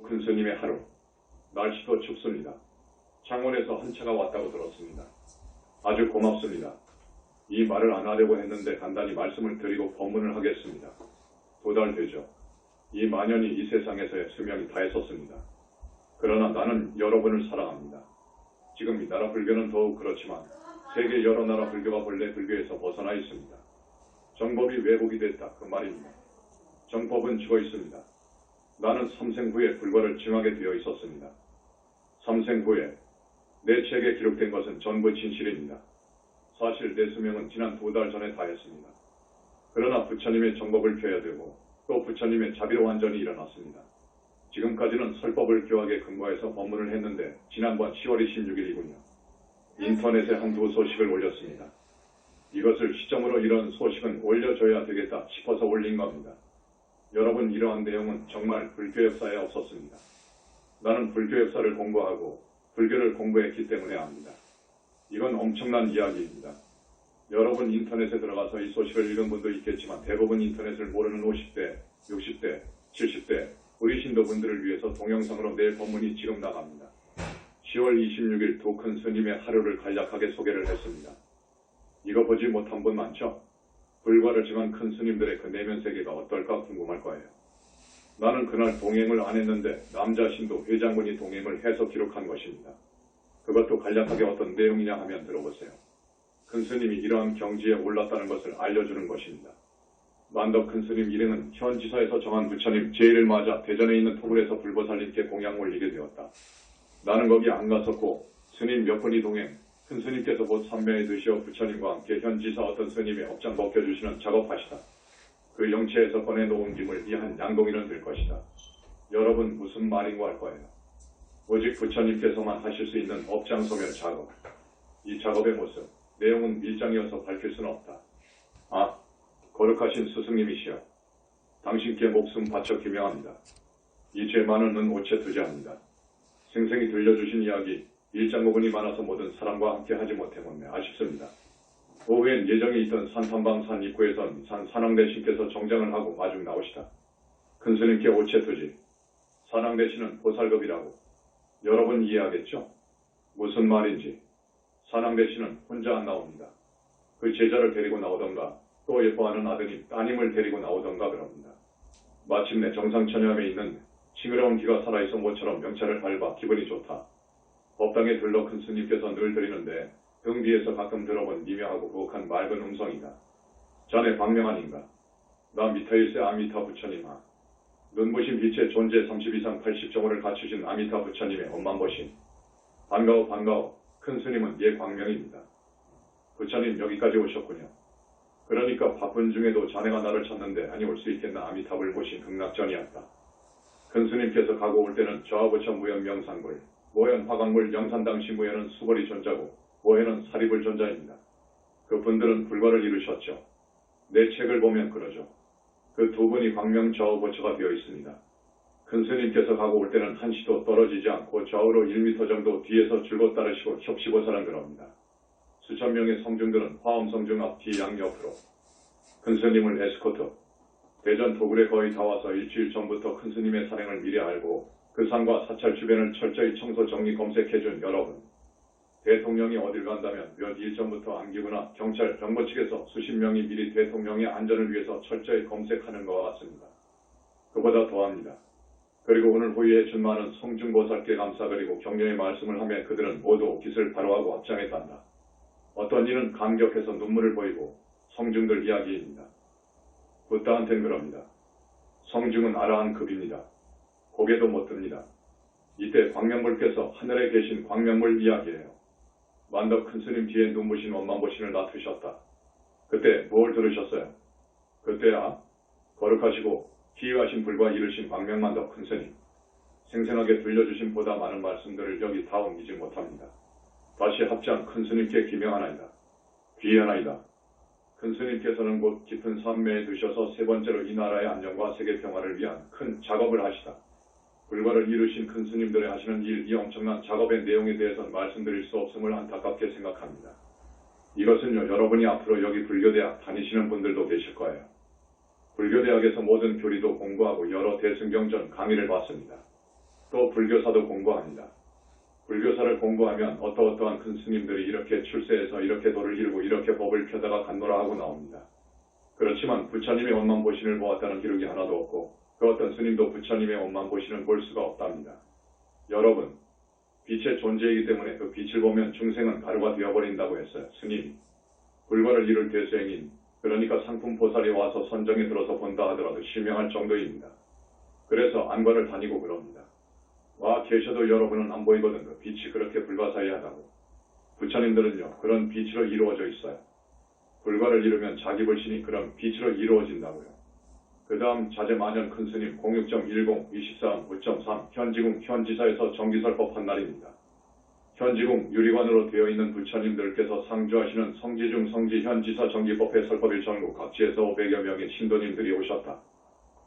큰 스님의 하루. 날씨도 춥습니다. 창원에서 한 차가 왔다고 들었습니다. 아주 고맙습니다. 이 말을 안 하려고 했는데 간단히 말씀을 드리고 법문을 하겠습니다. 2달 되죠. 이 만연이 이 세상에서의 수명이 다했었습니다. 그러나 나는 여러분을 사랑합니다. 지금 이 나라 불교는 더욱 그렇지만 세계 여러 나라 불교가 본래 불교에서 벗어나 있습니다. 정법이 왜곡이 됐다 그 말입니다. 정법은 죽어 있습니다. 나는 3생 후에 불과를 증하게 되어 있었습니다. 3생 후에 내 책에 기록된 것은 전부 진실입니다. 사실 내 수명은 지난 2달 전에 다했습니다. 그러나 부처님의 정법을 펴야 되고 또 부처님의 자비로 완전히 일어났습니다. 지금까지는 설법을 교학에 근거해서 법문을 했는데 지난번 10월 26일이군요. 인터넷에 한두 소식을 올렸습니다. 이것을 시점으로 이런 소식은 올려줘야 되겠다 싶어서 올린 겁니다. 여러분, 이러한 내용은 정말 불교 역사에 없었습니다. 나는 불교 역사를 공부하고 불교를 공부했기 때문에 압니다. 이건 엄청난 이야기입니다. 여러분 인터넷에 들어가서 이 소식을 읽은 분도 있겠지만 대부분 인터넷을 모르는 50대, 60대, 70대 우리 신도분들을 위해서 동영상으로 내 법문이 지금 나갑니다. 10월 26일 두 큰 스님의 하루를 간략하게 소개를 했습니다. 이거 보지 못한 분 많죠? 불과를 증한 큰 스님들의 그 내면 세계가 어떨까 궁금할 거예요. 나는 그날 동행을 안 했는데 남자 신도 회장군이 동행을 해서 기록한 것입니다. 그것도 간략하게 어떤 내용이냐 하면 들어보세요. 큰 스님이 이러한 경지에 올랐다는 것을 알려주는 것입니다. 만덕 큰 스님 일행은 현 지사에서 정한 부처님 제의를 맞아 대전에 있는 토굴에서 불보살님께 공양 올리게 되었다. 나는 거기 안 갔었고 스님 몇 분이 동행, 큰 스님께서 곧 삼매에 드시어 부처님과 함께 현 지사 어떤 스님의 업장 벗겨주시는 작업하시다. 그 영체에서 꺼내놓은 김을 이 한 양동이는 될 것이다. 여러분 무슨 말인고 할 거예요. 오직 부처님께서만 하실 수 있는 업장 소멸 작업. 이 작업의 모습, 내용은 밀장이어서 밝힐 수는 없다. 아, 거룩하신 스승님이시여. 당신께 목숨 바쳐 기명합니다. 이 죄 많은 은 오체 투자합니다. 생생히 들려주신 이야기, 일장고분이 많아서 모든 사람과 함께 하지 못해 못내 아쉽습니다. 오후엔 예정에 있던 산탐방 산 입구에선 산왕대신께서 정장을 하고 마중 나오시다. 큰 스님께 오체투지, 산왕대신은 보살급이라고. 여러분 이해하겠죠? 무슨 말인지. 산왕대신은 혼자 안 나옵니다. 그 제자를 데리고 나오던가 또 예뻐하는 아드님, 따님을 데리고 나오던가 그럽니다. 마침내 정상천ям에 있는 싱그러운 기가 살아있어 모처럼 명찰을 밟아 기분이 좋다. 법당에 들러 큰 스님께서 늘 드리는데 등 뒤에서 가끔 들어본 미묘하고 부혹한 맑은 음성이다. 자네 박명 아닌가? 나 미타일세 아미타 부처님아. 눈부신 빛의 존재 30 이상 80정호를 갖추신 아미타 부처님의 엄만보신. 반가워 반가워. 큰 스님은 예 광명입니다. 부처님 여기까지 오셨군요. 그러니까 바쁜 중에도 자네가 나를 찾는데 아니 올 수 있겠나. 아미탑을 보신 극락전이었다. 큰 스님께서 가고 올 때는 좌부처 무현 명상불, 모현 화강불 영산당 시무현은 수거리 존자고 모현은 사리불 존자입니다. 그 분들은 불과를 이루셨죠. 내 책을 보면 그러죠. 그 두 분이 광명 좌우보처가 되어 있습니다. 큰 스님께서 가고 올 때는 한시도 떨어지지 않고 좌우로 1m 정도 뒤에서 줄곧 따르시고 혁시보살은 그럽니다. 수천 명의 성중들은 화엄성중 앞 뒤 양옆으로 큰 스님을 에스코트. 대전 도굴에 거의 다 와서 일주일 전부터 큰 스님의 산행을 미리 알고 그 산과 사찰 주변을 철저히 청소 정리 검색해준 여러분. 대통령이 어딜 간다면 몇 일 전부터 안기부나 경찰, 정부 측에서 수십 명이 미리 대통령의 안전을 위해서 철저히 검색하는 것과 같습니다. 그보다 더합니다. 그리고 오늘 호의에 준 많은 성중보살께 감사드리고 격려의 말씀을 하며 그들은 모두 깃을 바로하고 앞장했단다. 어떤 이는 감격해서 눈물을 보이고 성중들 이야기입니다. 부다한텐 그럽니다. 성중은 아라한급입니다. 고개도 못 듭니다. 이때 광명불께서 하늘에 계신 광명불 이야기예요. 만덕 큰 스님 뒤에 눈부신 원만보신을 놔두셨다. 그때 뭘 들으셨어요? 그때야 거룩하시고 기이하신 불과 이르신 광명만덕 큰 스님. 생생하게 들려주신 보다 많은 말씀들을 여기 다 옮기지 못합니다. 다시 합장 큰 스님께 기명하나이다. 귀하나이다. 큰 스님께서는 곧 깊은 산매에 드셔서 세 번째로 이 나라의 안정과 세계 평화를 위한 큰 작업을 하시다. 불과를 이루신 큰 스님들의 하시는 이 엄청난 작업의 내용에 대해서는 말씀드릴 수 없음을 안타깝게 생각합니다. 이것은요, 여러분이 앞으로 여기 불교대학 다니시는 분들도 계실 거예요. 불교대학에서 모든 교리도 공부하고 여러 대승경전 강의를 받습니다. 또 불교사도 공부합니다. 불교사를 공부하면 어떠어떠한 큰 스님들이 이렇게 출세해서 이렇게 도를 이루고 이렇게 법을 펴다가 간노라 하고 나옵니다. 그렇지만 부처님의 원만보신을 보았다는 기록이 하나도 없고 그 어떤 스님도 부처님의 원만보신을 볼 수가 없답니다. 여러분, 빛의 존재이기 때문에 그 빛을 보면 중생은 가루가 되어버린다고 했어요. 스님, 불과를 이룰 대수행인, 그러니까 상품보살이 와서 선정에 들어서 본다 하더라도 실명할 정도입니다. 그래서 안관을 다니고 그럽니다. 와 계셔도 여러분은 안 보이거든. 그 빛이 그렇게 불가사의하다고. 부처님들은요, 그런 빛으로 이루어져 있어요. 불과를 이루면 자기 불신이 그런 빛으로 이루어진다고요. 그 다음 자제만연 큰스님 06.10 23 9.3 현지궁 현지사에서 정기설법한 날입니다. 현지궁 유리관으로 되어 있는 부처님들께서 상주하시는 성지중 성지 현지사 정기법회 설법일 전국 각지에서 500여 명의 신도님들이 오셨다.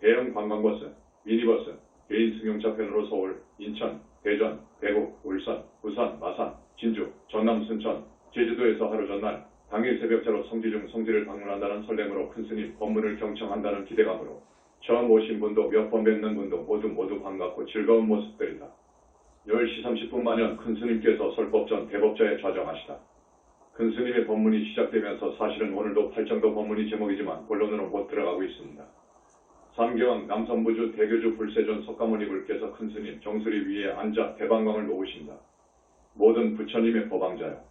대형 관광버스, 미니버스, 개인 승용차 편으로 서울, 인천, 대전, 대구, 울산, 부산, 마산, 진주, 전남 순천, 제주도에서 하루 전날 당일 새벽자로 성지중 성지를 방문한다는 설렘으로 큰스님 법문을 경청한다는 기대감으로 처음 오신 분도 몇 번 뵙는 분도 모두 반갑고 즐거운 모습들이다. 10시 30분 만연 큰스님께서 설법전 대법자에 좌정하시다. 큰스님의 법문이 시작되면서 사실은 오늘도 팔정도 법문이 제목이지만 본론으로 못 들어가고 있습니다. 삼계왕 남선부주 대교주 불세존 석가모니불께서 큰스님 정수리 위에 앉아 대방광을 놓으신다. 모든 부처님의 법왕자요.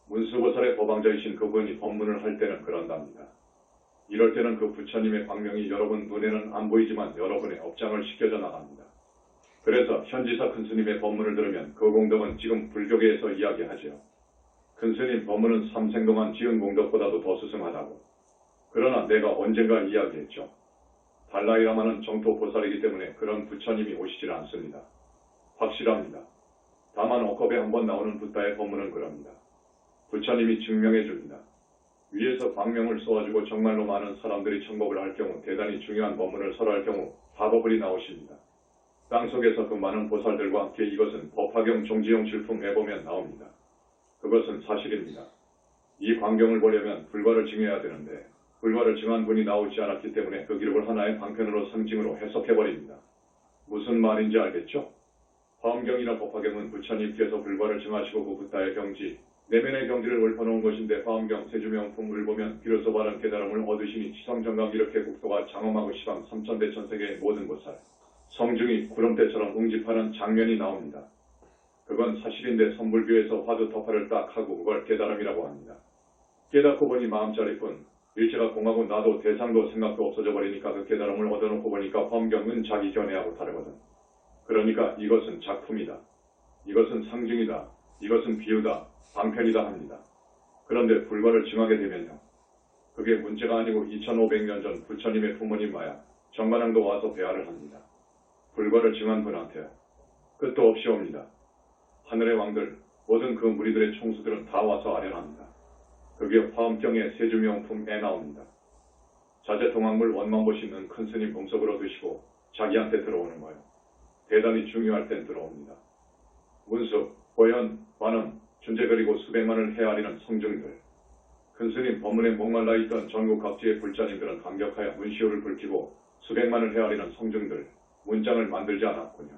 문수보살의 법왕자이신 그분이 법문을 할 때는 그런답니다. 이럴 때는 그 부처님의 광명이 여러분 눈에는 안 보이지만 여러분의 업장을 시켜져 나갑니다. 그래서 현지사 큰스님의 법문을 들으면 그 공덕은 지금 불교계에서 이야기하지요. 큰스님 법문은 삼생 동안 지은 공덕보다도 더 스승하다고. 그러나 내가 언젠가 이야기했죠. 달라이라마는 정토보살이기 때문에 그런 부처님이 오시질 않습니다. 확실합니다. 다만 억겁에 한번 나오는 붓다의 법문은 그럽니다. 부처님이 증명해 줍니다. 위에서 광명을 쏘아주고 정말로 많은 사람들이 청법을 할 경우 대단히 중요한 법문을 설할 경우 다법을이 나오십니다. 땅속에서 그 많은 보살들과 함께 이것은 법화경 종지용 질품에 보면 나옵니다. 그것은 사실입니다. 이 광경을 보려면 불과를 증해야 되는데 불과를 증한 분이 나오지 않았기 때문에 그 기록을 하나의 방편으로 상징으로 해석해버립니다. 무슨 말인지 알겠죠? 화엄경이나 법화경은 부처님께서 불과를 증하시고 그 붓다의 경지, 내면의 경지를 읊어놓은 것인데 화엄경 세주명품을 보면 비로소 바른 깨달음을 얻으시니 지성정감 이렇게 국도가 장엄하고 시방 삼천대천세계의 모든 보살, 성중이 구름대처럼 웅집하는 장면이 나옵니다. 그건 사실인데 선불교에서 화두 덮화를 딱 하고 그걸 깨달음이라고 합니다. 깨닫고 보니 마음짜리 뿐 일체가 공하고 나도 대상도 생각도 없어져 버리니까 그 깨달음을 얻어놓고 보니까 화엄경은 자기 견해하고 다르거든. 그러니까 이것은 작품이다. 이것은 상징이다. 이것은 비유다. 방편이다 합니다. 그런데 불과를 증하게 되면요. 그게 문제가 아니고 2500년 전 부처님의 부모님 마야 정관왕도 와서 배화를 합니다. 불과를 증한 분한테요. 끝도 없이 옵니다. 하늘의 왕들, 모든 그 무리들의 총수들은 다 와서 아련합니다. 그게 화엄경의 세주명품에 나옵니다. 자제통학물 원만보시는 큰스님 몸속으로 드시고 자기한테 들어오는 거예요. 대단히 중요할 땐 들어옵니다. 문수, 보현, 관음, 준재 그리고 수백만을 헤아리는 성중들. 큰스님 법문에 목말라 있던 전국 각지의 불자님들은 감격하여 문시호를 불키고 수백만을 헤아리는 성중들, 문장을 만들지 않았군요.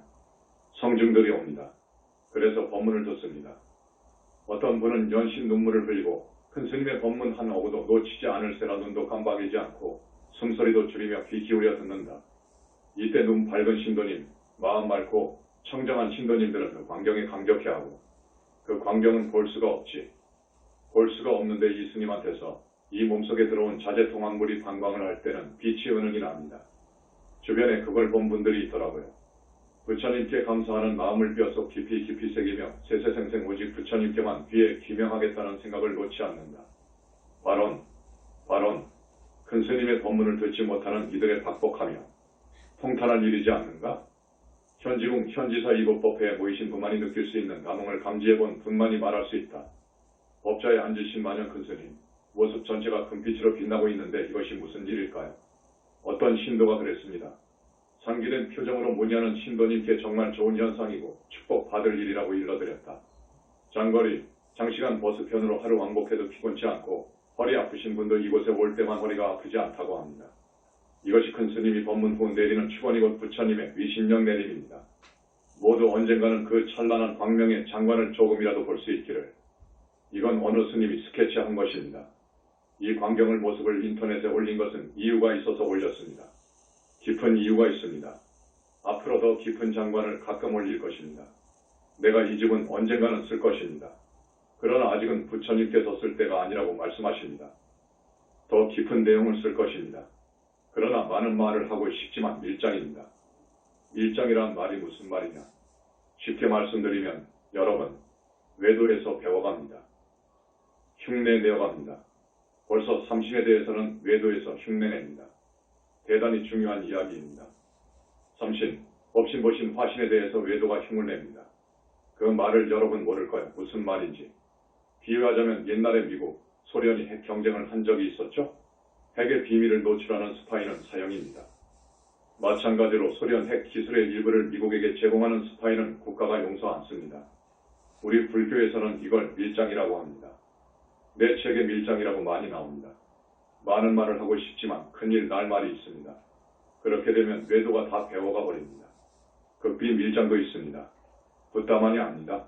성중들이 옵니다. 그래서 법문을 듣습니다. 어떤 분은 연신 눈물을 흘리고 큰스님의 법문 한 어구도 놓치지 않을세라 눈도 깜박이지 않고 숨소리도 줄이며 귀 기울여 듣는다. 이때 눈 밝은 신도님, 마음 맑고 청정한 신도님들은 그 광경에 감격해하고 그 광경은 볼 수가 없지. 볼 수가 없는데 이 스님한테서 이 몸속에 들어온 자제통학물이 방광을 할 때는 빛이 은은히 납니다. 주변에 그걸 본 분들이 있더라고요. 부처님께 감사하는 마음을 뼈속 깊이 새기며 세세생생 오직 부처님께만 귀에 귀명하겠다는 생각을 놓지 않는다. 발언. 큰 스님의 법문을 듣지 못하는 이들의 박복하며 통탄할 일이지 않는가? 현지궁 현지사 이법법회에 모이신 분만이 느낄 수 있는 감흥을 감지해본 분만이 말할 수 있다. 법자에 앉으신 만연 큰 스님, 모습 전체가 금빛으로 빛나고 있는데 이것이 무슨 일일까요? 어떤 신도가 그랬습니다. 상기된 표정으로 문의하는 신도님께 정말 좋은 현상이고 축복받을 일이라고 일러드렸다. 장시간 버스편으로 하루 왕복해도 피곤치 않고 허리 아프신 분도 이곳에 올 때만 허리가 아프지 않다고 합니다. 이것이 큰 스님이 법문 후 내리는 축원이 곧 부처님의 위신령 내림입니다. 모두 언젠가는 그 찬란한 광명의 장관을 조금이라도 볼 수 있기를. 이건 어느 스님이 스케치한 것입니다. 이 광경을 모습을 인터넷에 올린 것은 이유가 있어서 올렸습니다. 깊은 이유가 있습니다. 앞으로 더 깊은 장관을 가끔 올릴 것입니다. 내가 이 집은 언젠가는 쓸 것입니다. 그러나 아직은 부처님께서 쓸 때가 아니라고 말씀하십니다. 더 깊은 내용을 쓸 것입니다. 그러나 많은 말을 하고 싶지만 밀장입니다. 밀장이란 말이 무슨 말이냐? 쉽게 말씀드리면 여러분, 외도에서 배워갑니다. 흉내내어갑니다. 벌써 삼신에 대해서는 외도에서 흉내냅니다. 대단히 중요한 이야기입니다. 삼신, 법신, 보신, 화신에 대해서 외도가 흉을 냅니다. 그 말을 여러분 모를 거예요. 무슨 말인지. 비유하자면 옛날에 미국, 소련이 핵 경쟁을 한 적이 있었죠? 핵의 비밀을 노출하는 스파이는 사형입니다. 마찬가지로 소련 핵 기술의 일부를 미국에게 제공하는 스파이는 국가가 용서 않습니다. 우리 불교에서는 이걸 밀장이라고 합니다. 내 책에 밀장이라고 많이 나옵니다. 많은 말을 하고 싶지만 큰일 날 말이 있습니다. 그렇게 되면 외도가 다 배워가 버립니다. 극비 밀장도 있습니다. 붓다만이 아닙니다.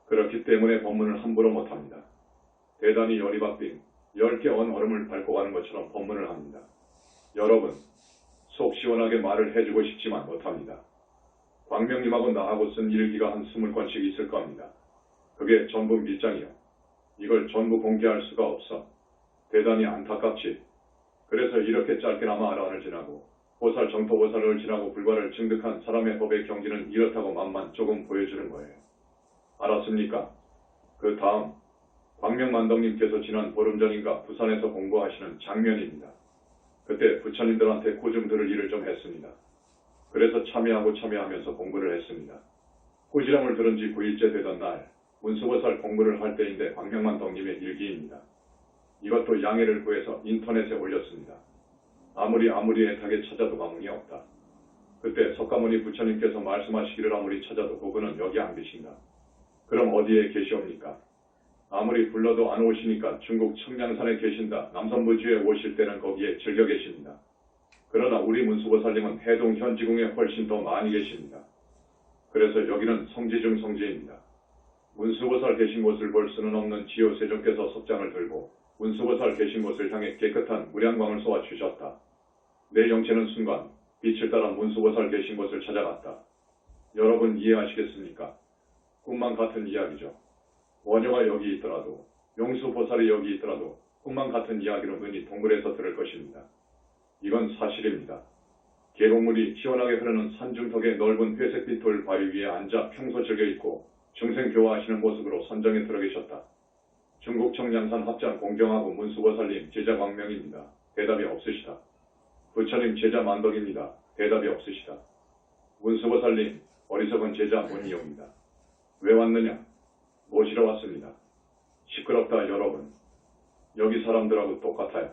그렇기 때문에 법문을 함부로 못합니다. 대단히 열이 받빙 10개 언 얼음을 밟고 가는 것처럼 법문을 합니다. 여러분, 속 시원하게 말을 해주고 싶지만 못합니다. 광명님하고 나하고 쓴 일기가 한 20권씩 있을 겁니다. 그게 전부 밀장이요. 이걸 전부 공개할 수가 없어. 대단히 안타깝지. 그래서 이렇게 짧게나마 아라한을 지나고 보살 정토보살을 지나고 불과를 증득한 사람의 법의 경지는 이렇다고 맛만 조금 보여주는 거예요. 알았습니까? 그 다음 광명만덕님께서 지난 보름 전인가 부산에서 공부하시는 장면입니다. 그때 부처님들한테 코 좀 들을 일을 좀 했습니다. 그래서 참여하면서 공부를 했습니다. 꾸지람을 들은 지 9일째 되던 날 문수보살 공부를 할 때인데 광명만덕님의 일기입니다. 이것도 양해를 구해서 인터넷에 올렸습니다. 아무리 애타게 찾아도 가문이 없다. 그때 석가모니 부처님께서 말씀하시기를 아무리 찾아도 그분은 여기 안 계신다. 그럼 어디에 계시옵니까? 아무리 불러도 안 오시니까 중국 청량산에 계신다. 남선부주에 오실 때는 거기에 즐겨 계십니다. 그러나 우리 문수보살님은 해동 현지궁에 훨씬 더 많이 계십니다. 그래서 여기는 성지 중 성지입니다. 문수보살 계신 곳을 볼 수는 없는 지효세종께서 석장을 들고 문수보살 계신 곳을 향해 깨끗한 무량광을 쏘아 주셨다. 내 영체는 순간 빛을 따라 문수보살 계신 곳을 찾아갔다. 여러분 이해하시겠습니까? 꿈만 같은 이야기죠. 원효가 여기 있더라도 용수보살이 여기 있더라도 꿈만 같은 이야기로 눈이 동그래서 들을 것입니다. 이건 사실입니다. 계곡물이 시원하게 흐르는 산중턱의 넓은 회색빛 돌 바위 위에 앉아 평소 즐겨 있고 중생 교화하시는 모습으로 선정에 들어 계셨다. 중국 청량산 합장 공경하고 문수보살님 제자 광명입니다. 대답이 없으시다. 부처님 제자 만덕입니다. 대답이 없으시다. 문수보살님 어리석은 제자 문이옵니다. 왜 왔느냐? 모시러 왔습니다. 시끄럽다 여러분. 여기 사람들하고 똑같아요.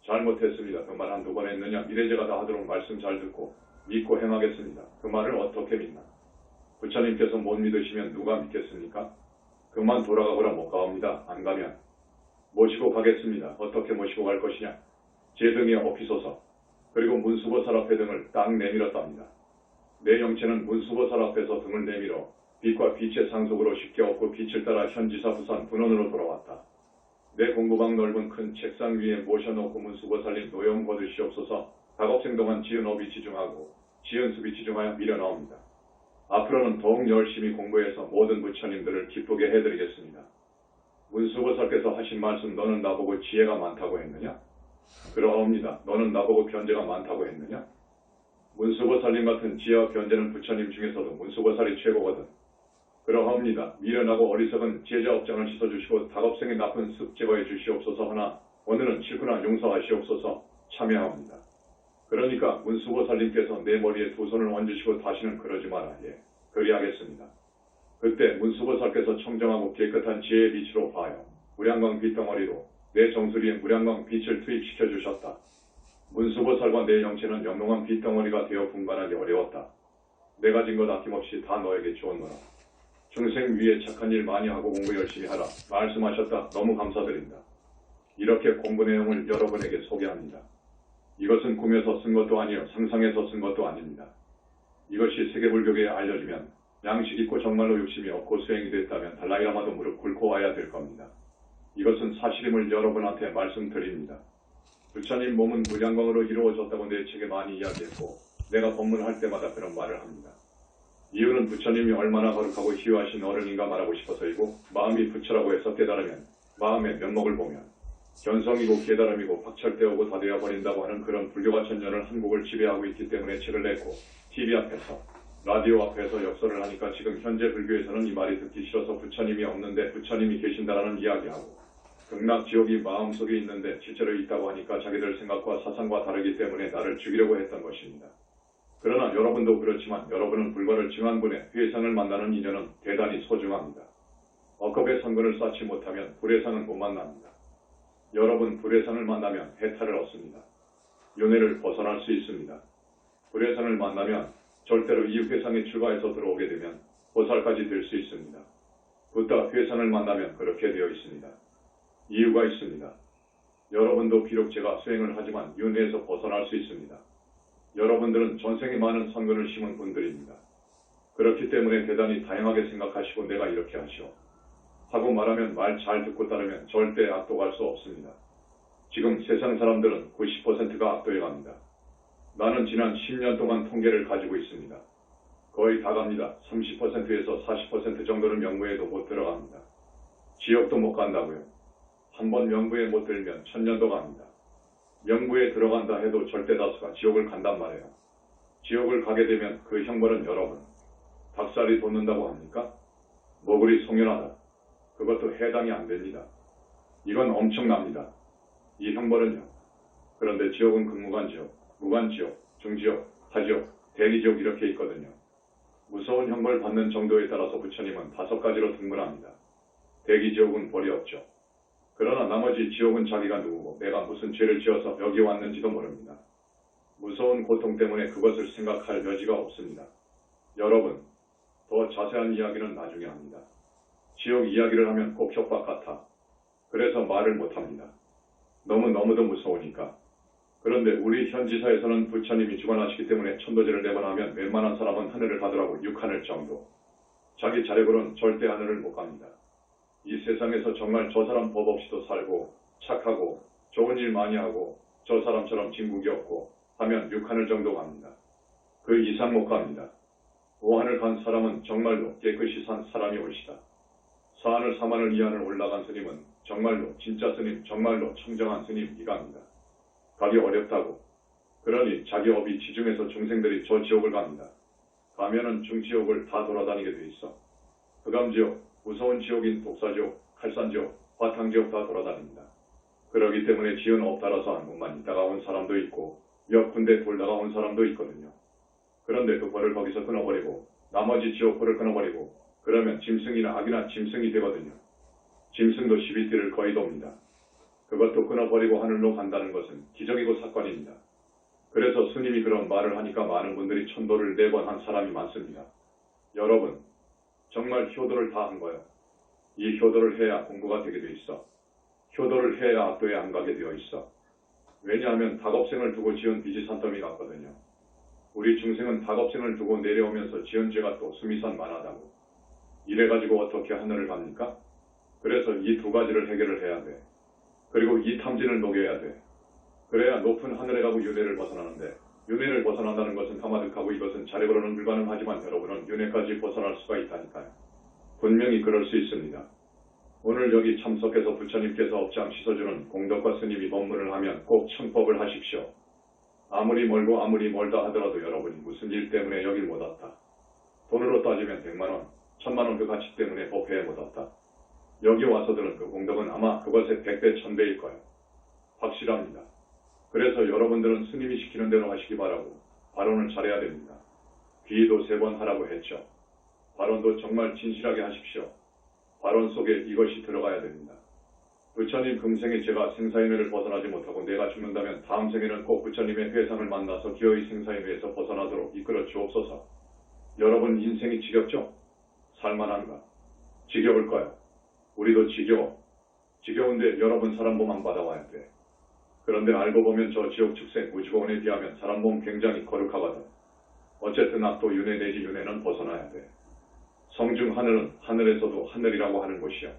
잘못했습니다. 그 말 한두 번 했느냐? 미래제가 다 하도록 말씀 잘 듣고 믿고 행하겠습니다. 그 말을 어떻게 믿나? 부처님께서 못 믿으시면 누가 믿겠습니까? 그만 돌아가보라 못 가옵니다. 안 가면 모시고 가겠습니다. 어떻게 모시고 갈 것이냐? 제 등에 업히소서. 그리고 문수보살 앞에 등을 딱 내밀었답니다. 내 영체는 문수보살 앞에서 등을 내밀어 빛과 빛의 상속으로 쉽게 얻고 빛을 따라 현지사 부산 분원으로 돌아왔다. 내 공부방 넓은 큰 책상 위에 모셔놓고 문수보살님 노염 거두시옵소서. 작업생 동안 지은 업이 지중하고 지은 습이 지중하여 밀어 나옵니다. 앞으로는 더욱 열심히 공부해서 모든 부처님들을 기쁘게 해드리겠습니다. 문수보살께서 하신 말씀 너는 나보고 지혜가 많다고 했느냐? 그러옵니다. 너는 나보고 변제가 많다고 했느냐? 문수보살님 같은 지혜와 변제는 부처님 중에서도 문수보살이 최고거든. 그러합니다. 미련하고 어리석은 제자 업장을 씻어주시고 다급생의 나쁜 습 제거해 주시옵소서. 하나 오늘은 실구나 용서하시옵소서. 참여합니다. 그러니까 문수보살님께서 내 머리에 두 손을 얹으시고 다시는 그러지 마라. 예, 그리하겠습니다. 그때 문수보살께서 청정하고 깨끗한 지혜의 빛으로 봐요. 무량광 빛덩어리로 내 정수리에 무량광 빛을 투입시켜 주셨다. 문수보살과 내 영체는 영롱한 빛덩어리가 되어 분간하기 어려웠다. 내가 진 것 아낌없이 다 너에게 주었노라. 중생 위에 착한 일 많이 하고 공부 열심히 하라. 말씀하셨다. 너무 감사드립니다. 이렇게 공부 내용을 여러분에게 소개합니다. 이것은 꿈에서 쓴 것도 아니요 상상에서 쓴 것도 아닙니다. 이것이 세계불교계에 알려지면 양식 있고 정말로 욕심이 없고 수행이 됐다면 달라이라마도 무릎 꿇고 와야 될 겁니다. 이것은 사실임을 여러분한테 말씀드립니다. 부처님 몸은 무량광으로 이루어졌다고 내 책에 많이 이야기했고 내가 법문할 때마다 그런 말을 합니다. 이유는 부처님이 얼마나 거룩하고 희유하신 어른인가 말하고 싶어서이고 마음이 부처라고 해서 깨달으면 마음의 면목을 보면 견성이고 깨달음이고 박철대오고 다 되어버린다고 하는 그런 불교가 천년을 한국을 지배하고 있기 때문에 책을 냈고 TV 앞에서 라디오 앞에서 역설을 하니까 지금 현재 불교에서는 이 말이 듣기 싫어서 부처님이 없는데 부처님이 계신다라는 이야기하고 극락지옥이 마음속에 있는데 실제로 있다고 하니까 자기들 생각과 사상과 다르기 때문에 나를 죽이려고 했던 것입니다. 그러나 여러분도 그렇지만 여러분은 불과를 증한 분의 회상을 만나는 인연은 대단히 소중합니다. 억겁의 선근을 쌓지 못하면 불의 상은 못 만납니다. 여러분 불의 상을 만나면 해탈을 얻습니다. 윤회를 벗어날 수 있습니다. 불의 상을 만나면 절대로 이 회상에 출가해서 들어오게 되면 보살까지 될 수 있습니다. 붓다 회상을 만나면 그렇게 되어 있습니다. 이유가 있습니다. 여러분도 비록 제가 수행을 하지만 윤회에서 벗어날 수 있습니다. 여러분들은 전생에 많은 선근을 심은 분들입니다. 그렇기 때문에 대단히 다양하게 생각하시고 내가 이렇게 하시오 하고 말하면 말 잘 듣고 따르면 절대 악도갈 수 없습니다. 지금 세상 사람들은 90%가 악도에 갑니다. 나는 지난 10년 동안 통계를 가지고 있습니다. 거의 다 갑니다. 30%에서 40% 정도는 명부에도 못 들어갑니다. 지옥도 못 간다고요. 한번 명부에 못 들면 1000년도 갑니다. 명부에 들어간다 해도 절대 다수가 지옥을 간단 말이에요. 지옥을 가게 되면 그 형벌은 여러분 닭살이 돋는다고 합니까? 모글이 송연하다. 그것도 해당이 안 됩니다. 이건 엄청납니다. 이 형벌은요. 그런데 지옥은 극무관지옥, 무관지옥, 중지옥, 하지옥, 대리지옥 이렇게 있거든요. 무서운 형벌 받는 정도에 따라서 부처님은 5가지로 등분합니다. 대기지옥은 벌이 없죠. 그러나 나머지 지옥은 자기가 누구고 내가 무슨 죄를 지어서 여기 왔는지도 모릅니다. 무서운 고통 때문에 그것을 생각할 여지가 없습니다. 여러분, 더 자세한 이야기는 나중에 합니다. 지옥 이야기를 하면 꼭 협박 같아. 그래서 말을 못합니다. 너무도 무서우니까. 그런데 우리 현지사에서는 부처님이 주관하시기 때문에 천도제를 내거나 하면 웬만한 사람은 하늘을 가더라고 6하늘 정도. 자기 자력으로는 절대 하늘을 못 갑니다. 이 세상에서 정말 저 사람 법 없이도 살고 착하고 좋은 일 많이 하고 저 사람처럼 진국이 없고 하면 6하늘 정도 갑니다. 그 이상 못 갑니다. 5하늘 간 사람은 정말로 깨끗이 산 사람이 옳시다. 4하늘 3하늘 2하늘 올라간 스님은 정말로 진짜 스님 정말로 청정한 스님 이갑니다. 가기 어렵다고. 그러니 자기 업이 지중해서 중생들이 저 지옥을 갑니다. 가면은 중지옥을 다 돌아다니게 돼 있어. 흑암지옥, 무서운 지옥인 독사지옥, 칼산지옥, 화탕지옥 다 돌아다닙니다. 그러기 때문에 지은 업 따라서 한 곳만 있다가 온 사람도 있고 몇 군데 돌다가 온 사람도 있거든요. 그런데 그 벌을 거기서 끊어버리고 나머지 지옥불을 끊어버리고 그러면 짐승이나 악이나 짐승이 되거든요. 짐승도 12띠를 거의 돕니다. 그것도 끊어버리고 하늘로 간다는 것은 기적이고 사건입니다. 그래서 스님이 그런 말을 하니까 많은 분들이 천도를 4번 한 사람이 많습니다. 여러분, 정말 효도를 다 한 거예요. 이 효도를 해야 공부가 되게 돼 있어. 효도를 해야 악도에 안 가게 되어 있어. 왜냐하면 닭업생을 두고 지은 빚이 산더미 같거든요. 우리 중생은 닭업생을 두고 내려오면서 지은 죄가 또 수미산 만하다고. 이래가지고 어떻게 하늘을 갑니까? 그래서 이 2가지를 해결을 해야 돼. 그리고 이 탐진을 녹여야 돼. 그래야 높은 하늘에 가고 윤회를 벗어나는데 윤회를 벗어난다는 것은 가마득하고 이것은 자력으로는 불가능하지만 여러분은 윤회까지 벗어날 수가 있다니까요. 분명히 그럴 수 있습니다. 오늘 여기 참석해서 부처님께서 업장 씻어주는 공덕과 스님이 법문을 하면 꼭 청법을 하십시오. 아무리 멀고 아무리 멀다 하더라도 여러분이 무슨 일 때문에 여길 못 왔다. 돈으로 따지면 100만원, 1000만원 그 가치 때문에 법회에 못 왔다. 여기 와서들은 그 공덕은 아마 그것의 100배, 1000배일 거예요. 확실합니다. 그래서 여러분들은 스님이 시키는 대로 하시기 바라고 발언을 잘해야 됩니다. 귀의도 3번 하라고 했죠. 발언도 정말 진실하게 하십시오. 발언 속에 이것이 들어가야 됩니다. 부처님 금생에 제가 생사인회를 벗어나지 못하고 내가 죽는다면 다음 생에는 꼭 부처님의 회상을 만나서 기어이 생사인회에서 벗어나도록 이끌어 주옵소서. 여러분 인생이 지겹죠? 살만한가? 지겨울 거야. 우리도 지겨워. 지겨운데 여러분 사람 몸 안 받아와야 돼. 그런데 알고 보면 저 지옥 축생 우주공원에 비하면 사람 몸 굉장히 거룩하거든. 어쨌든 악도 윤회 내지 윤회는 벗어나야 돼. 성중 하늘은 하늘에서도 하늘이라고 하는 곳이야.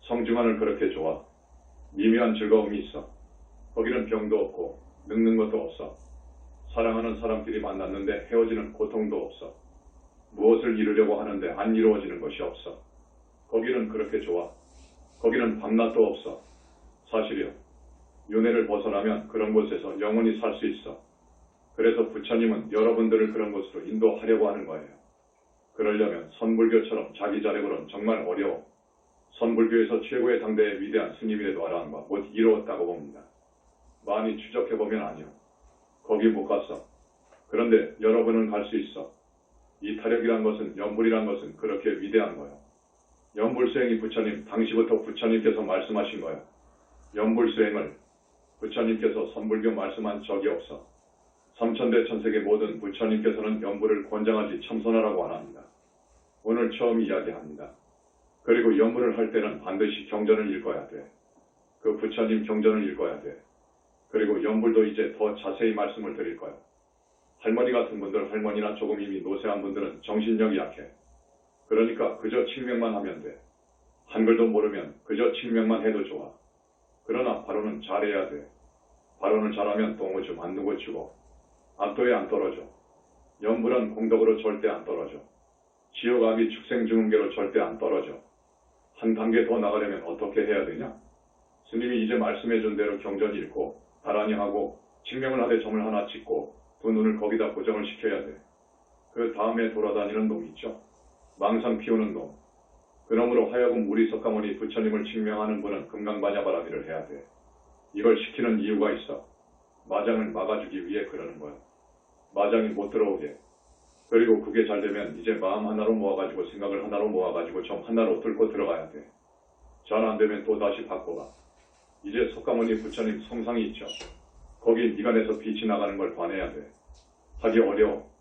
성중하늘 그렇게 좋아. 미묘한 즐거움이 있어. 거기는 병도 없고 늙는 것도 없어. 사랑하는 사람끼리 만났는데 헤어지는 고통도 없어. 무엇을 이루려고 하는데 안 이루어지는 것이 없어. 거기는 그렇게 좋아. 거기는 밤낮도 없어. 사실이요. 윤회를 벗어나면 그런 곳에서 영원히 살 수 있어. 그래서 부처님은 여러분들을 그런 곳으로 인도하려고 하는 거예요. 그러려면 선불교처럼 자기 자력으로는 정말 어려워. 선불교에서 최고의 당대의 위대한 스님이라도 아라한 바 못 이루었다고 봅니다. 많이 추적해보면 아니요. 거기 못 갔어. 그런데 여러분은 갈 수 있어. 이 타력이란 것은, 연불이란 것은 그렇게 위대한 거예요. 연불수행이 부처님, 당시부터 부처님께서 말씀하신 거예요. 연불수행을 부처님께서 선불교 말씀한 적이 없어. 삼천대 천세계 모든 부처님께서는 연불을 권장하지 참선하라고 안 합니다. 오늘 처음 이야기합니다. 그리고 연불을 할 때는 반드시 경전을 읽어야 돼. 그 부처님 경전을 읽어야 돼. 그리고 연불도 이제 더 자세히 말씀을 드릴 거예요. 할머니 같은 분들, 할머니나 조금 이미 노쇠한 분들은 정신력이 약해. 그러니까 그저 칭명만 하면 돼. 한글도 모르면 그저 칭명만 해도 좋아. 그러나 발언은 잘해야 돼. 발언을 잘하면 똥오줌 안 누고 치고 악도에 안 떨어져. 연불은 공덕으로 절대 안 떨어져. 지옥아비 축생중흥계로 절대 안 떨어져. 한 단계 더 나가려면 어떻게 해야 되냐? 스님이 이제 말씀해준 대로 경전 읽고 다라니 하고 칭명을 하되 점을 하나 찍고 두 눈을 거기다 고정을 시켜야 돼. 그 다음에 돌아다니는 놈 있죠? 망상 피우는 놈. 그놈으로 하여금 우리 석가모니 부처님을 칭명하는 분은 금강반야바라기를 해야 돼. 이걸 시키는 이유가 있어. 마장을 막아주기 위해 그러는 거야. 마장이 못 들어오게. 그리고 그게 잘 되면 이제 마음 하나로 모아가지고 생각을 하나로 모아가지고 점 하나로 뚫고 들어가야 돼. 잘 안 되면 또 다시 바꿔가. 이제 석가모니 부처님 성상이 있죠. 거기 미간에서 빛이 나가는 걸 관해야 돼. 하기 어려워.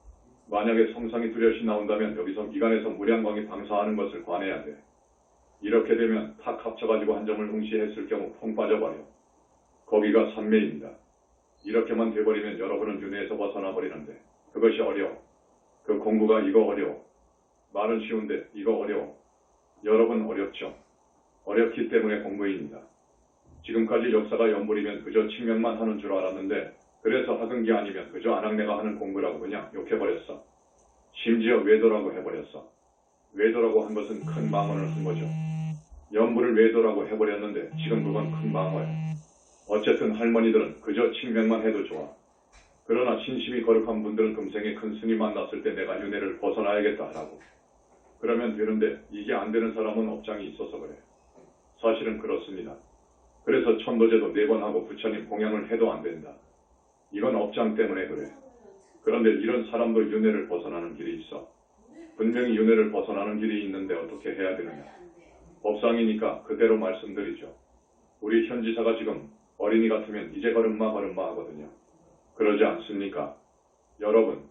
만약에 성상이 뚜렷이 나온다면 여기서 미간에서 무량광이 방사하는 것을 관해야 돼. 이렇게 되면 탁 합쳐가지고 한 점을 응시했을 경우 펑 빠져버려. 거기가 산매입니다. 이렇게만 돼버리면 여러분은 윤회에서 벗어나 버리는데 그것이 어려워. 그 공부가 이거 어려워. 말은 쉬운데 이거 어려워. 여러분 어렵죠. 어렵기 때문에 공부입니다. 지금까지 역사가 연불이면 그저 칭명만 하는 줄 알았는데 그래서 하던 게 아니면 그저 안학내가 하는 공부라고 그냥 욕해버렸어. 심지어 외도라고 해버렸어. 외도라고 한 것은 큰 망언을 한 거죠. 연불을 외도라고 해버렸는데 지금 그건 큰 망언이야. 어쨌든 할머니들은 그저 칭명만 해도 좋아. 그러나 신심이 거룩한 분들은 금생에 큰 스님 만났을 때 내가 윤회를 벗어나야겠다 하라고. 그러면 되는데 이게 안 되는 사람은 업장이 있어서 그래. 사실은 그렇습니다. 그래서 천도제도 4번 하고 부처님 공양을 해도 안 된다. 이건 업장 때문에 그래. 그런데 이런 사람도 윤회를 벗어나는 길이 있어. 분명히 윤회를 벗어나는 길이 있는데 어떻게 해야 되느냐. 법상이니까 그대로 말씀드리죠. 우리 현지사가 지금 어린이 같으면 이제 걸음마 하거든요. 그러지 않습니까? 여러분,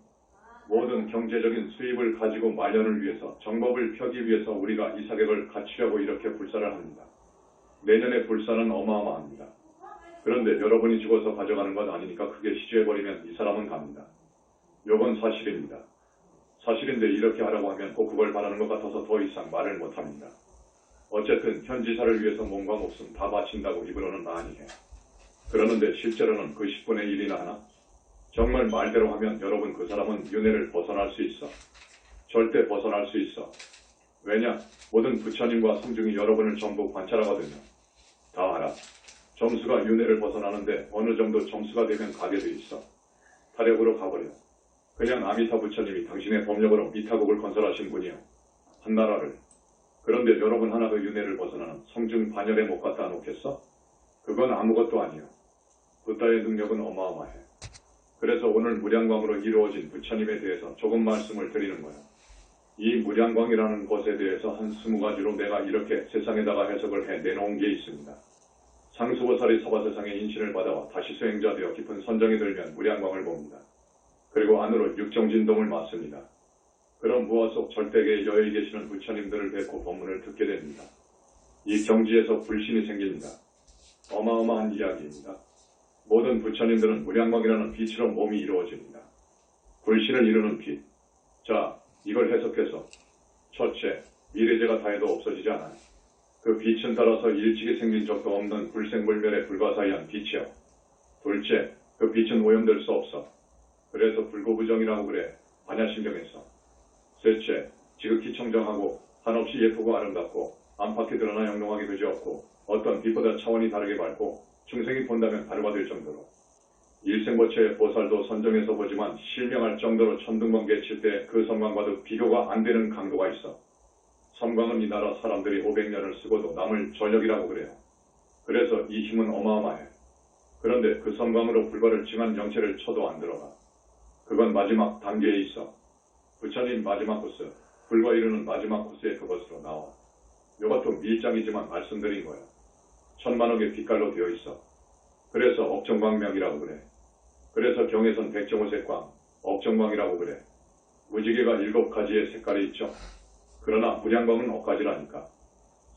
모든 경제적인 수입을 가지고 마련을 위해서 정법을 펴기 위해서 우리가 이 사객을 갖추려고 이렇게 불사를 합니다. 내년에 불사는 어마어마합니다. 그런데 여러분이 죽어서 가져가는 건 아니니까 크게 시주해버리면 이 사람은 갑니다. 요건 사실입니다. 사실인데 이렇게 하라고 하면 꼭 그걸 바라는 것 같아서 더 이상 말을 못합니다. 어쨌든 현지사를 위해서 몸과 목숨 다 바친다고 입으로는 많이 해. 그러는데 실제로는 그 10분의 1이나 하나? 정말 말대로 하면 여러분 그 사람은 윤회를 벗어날 수 있어. 절대 벗어날 수 있어. 왜냐? 모든 부처님과 성중이 여러분을 전부 관찰하거든요. 다 알아. 점수가 윤회를 벗어나는데 어느 정도 점수가 되면 가게 돼 있어. 타력으로 가버려. 그냥 아미타 부처님이 당신의 법력으로 미타국을 건설하신 분이요. 한나라를. 그런데 여러분 하나 더 윤회를 벗어나는 성중 반열에 못 갖다 놓겠어? 그건 아무것도 아니요. 부다의 능력은 어마어마해. 그래서 오늘 무량광으로 이루어진 부처님에 대해서 조금 말씀을 드리는 거예요. 이 무량광이라는 것에 대해서 한 20가지로 내가 이렇게 세상에다가 해석을 해 내놓은 게 있습니다. 상수보살이 서바세상에 인신을 받아와 다시 수행자 되어 깊은 선정이 들면 무량광을 봅니다. 그리고 안으로 육정진동을 맞습니다. 그런 무화 속 절대계에 여의 계시는 부처님들을 뵙고 법문을 듣게 됩니다. 이 경지에서 불신이 생깁니다. 어마어마한 이야기입니다. 모든 부처님들은 무량광이라는 빛으로 몸이 이루어집니다. 불신을 이루는 빛. 자, 이걸 해석해서 첫째, 미래제가 다해도 없어지지 않아요. 그 빛은 따라서 일찍이 생긴 적도 없는 불생불멸의 불가사의한 빛이요. 둘째, 그 빛은 오염될 수 없어. 그래서 불고부정이라고 그래. 반야심경에서. 셋째, 지극히 청정하고 한없이 예쁘고 아름답고 안팎에 드러나 영롱하게 그지없고 어떤 빛보다 차원이 다르게 밝고 중생이 본다면 바로가 될 정도로. 일생보채의 보살도 선정해서 보지만 실명할 정도로 천둥번개 칠 때 그 섬광과도 비교가 안 되는 강도가 있어. 섬광은 이 나라 사람들이 500년을 쓰고도 남을 전력이라고 그래요. 그래서 이 힘은 어마어마해. 그런데 그 섬광으로 불과를 징한 영체를 쳐도 안 들어가. 그건 마지막 단계에 있어. 부처님 마지막 코스, 불과 이루는 마지막 코스의 그것으로 나와. 이것도 밀장이지만 말씀드린 거야. 1000만억의 빛깔로 되어 있어. 그래서 억정광명이라고 그래. 그래서 경에선 백정호색광, 억정광이라고 그래. 무지개가 7가지의 색깔이 있죠. 그러나 무량광은 억가지라니까.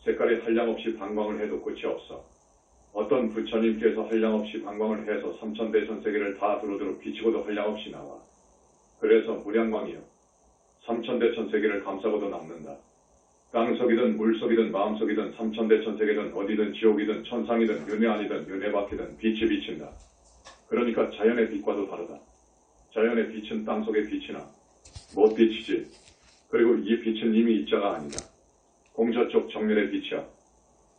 색깔이 한량없이 방광을 해도 끝이 없어. 어떤 부처님께서 한량없이 방광을 해서 3000대천세계를 다 두루두루 비치고도 한량없이 나와. 그래서 무량광이요. 3000대천세계를 감싸고도 남는다. 땅속이든 물속이든 마음속이든 3000대천세계든 어디든 지옥이든 천상이든 윤회 아니든 윤회 밖이든 빛이 비친다. 그러니까 자연의 빛과도 다르다. 자연의 빛은 땅속의 빛이나 못 비치지. 그리고 이 빛은 이미 입자가 아니다. 공저쪽 정멸의 빛이야.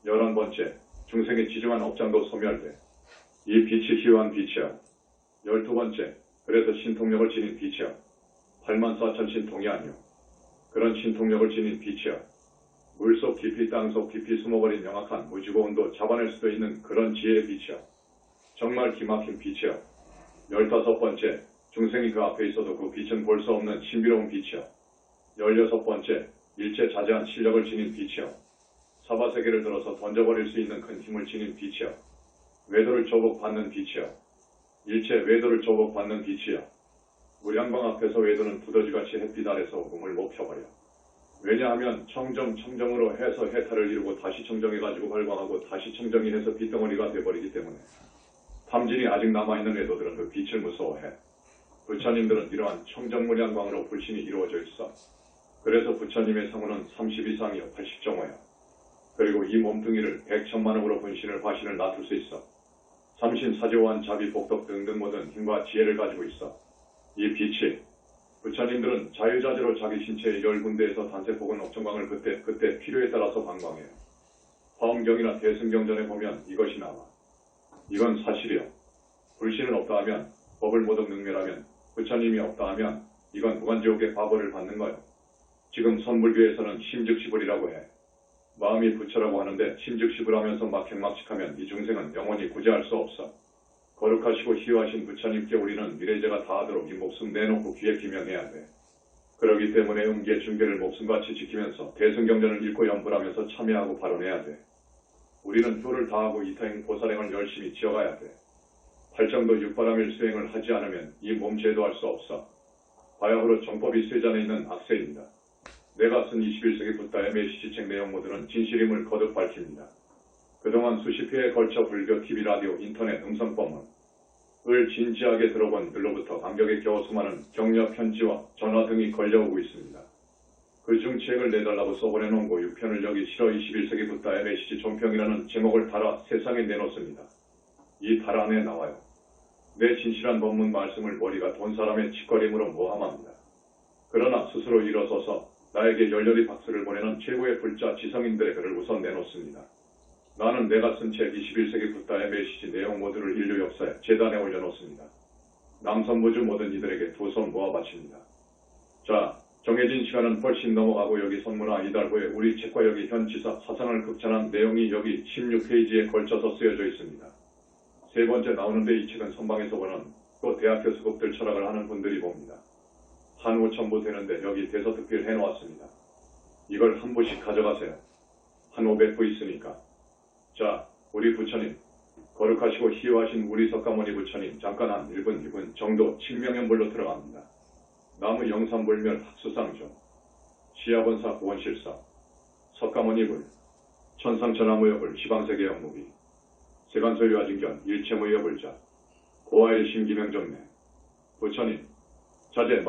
11번째, 중생의 지중한 업장도 소멸돼. 이 빛이 희유한 빛이야. 12번째, 그래서 신통력을 지닌 빛이야. 84,000 신통이 아니오. 그런 신통력을 지닌 빛이야. 물속 깊이 땅속 깊이 숨어버린 명확한 무지고 온도 잡아낼 수도 있는 그런 지혜의 빛이야. 정말 기막힌 빛이야. 15번째, 중생이 그 앞에 있어도 그 빛은 볼 수 없는 신비로운 빛이야. 16번째, 일체 자제한 실력을 지닌 빛이야. 사바세계를 들어서 던져버릴 수 있는 큰 힘을 지닌 빛이야. 외도를 조복받는 빛이야. 일체 외도를 조복받는 빛이야. 무량광 앞에서 외도는 두더지같이 햇빛 아래서 몸을 못 펴버려. 왜냐하면 청정으로 해서 해탈을 이루고 다시 청정해가지고 발광하고 다시 청정이 해서 빛덩어리가 돼버리기 때문에. 탐진이 아직 남아있는 외도들은 그 빛을 무서워해. 부처님들은 이러한 청정무량광으로 불신이 이루어져 있어. 그래서 부처님의 상호는 30 이상이요 80정호야. 그리고 이 몸뚱이를 100천만억으로 분신을 화신을 낮출 수 있어. 삼신사조원 자비 복덕 등등 모든 힘과 지혜를 가지고 있어. 이 빛이 부처님들은 자유자재로 자기 신체의 10군데에서 단색 혹은 억정광을 그때 필요에 따라서 방광해요. 화엄경이나 대승경전에 보면 이것이 나와. 이건 사실이요. 불신은 없다 하면, 법을 모독 능멸하면, 부처님이 없다 하면 이건 무간지옥의 과보를 받는 거요. 지금 선불교에서는 심즉시불이라고 해. 마음이 부처라고 하는데 심즉시불하면서 막행막식하면 이 중생은 영원히 구제할 수 없어. 거룩하시고 희유하신 부처님께 우리는 미래제가 다하도록 이 목숨 내놓고 귀에 기명해야 돼. 그러기 때문에 음계 중계를 목숨같이 지키면서 대승경전을 읽고 연불하면서 참여하고 발언해야 돼. 우리는 효를 다하고 이타행 보살행을 열심히 지어가야 돼. 팔정도 육바람일 수행을 하지 않으면 이 몸 제도할 수 없어. 바야흐로 정법이 쇠잔에 있는 악세입니다. 내가 쓴 21세기 붓다의 메시지책 내용 모두는 진실임을 거듭 밝힙니다. 그동안 수십 회에 걸쳐 불교 TV, 라디오, 인터넷, 음성법문을 진지하게 들어본 들로부터 감격에 겨워 수많은 격려 편지와 전화 등이 걸려오고 있습니다. 그중 책을 내달라고 써보내놓은 거 6편을 여기 실어 21세기 붓다의 메시지 종평이라는 제목을 달아 세상에 내놓습니다. 이 달 안에 나와요. 내 진실한 법문 말씀을 머리가 돈 사람의 짓거림으로 모함합니다. 그러나 스스로 일어서서 나에게 열렬히 박수를 보내는 최고의 불자 지성인들의 글을 우선 내놓습니다. 나는 내가 쓴 책 21세기 붓다의 메시지 내용 모두를 인류 역사에 재단에 올려놓습니다. 남선무주 모든 이들에게 두 손 모아 바칩니다. 자, 정해진 시간은 훨씬 넘어가고 여기 선문화 이달 후에 우리 책과 여기 현 지사 사상을 극찬한 내용이 여기 16페이지에 걸쳐서 쓰여져 있습니다. 세 번째 나오는데 이 책은 선방에서 보는 또 대학교 수급들 철학을 하는 분들이 봅니다. 한 5,000부 되는데 여기 대서특필 해놓았습니다. 이걸 한 부씩 가져가세요. 한 500부 있으니까. 자, 우리 부처님, 거룩하시고 희유하신 우리 석가모니 부처님 잠깐 한 1분 정도 칠명연불로 들어갑니다. 나무 영산불멸 학수상조, 시야본사 구원실사, 석가모니불, 천상천하무여불 지방세계 영무비, 세간소유아진견 일체무여불자, 고아의 심기명정내, 부처님, 자제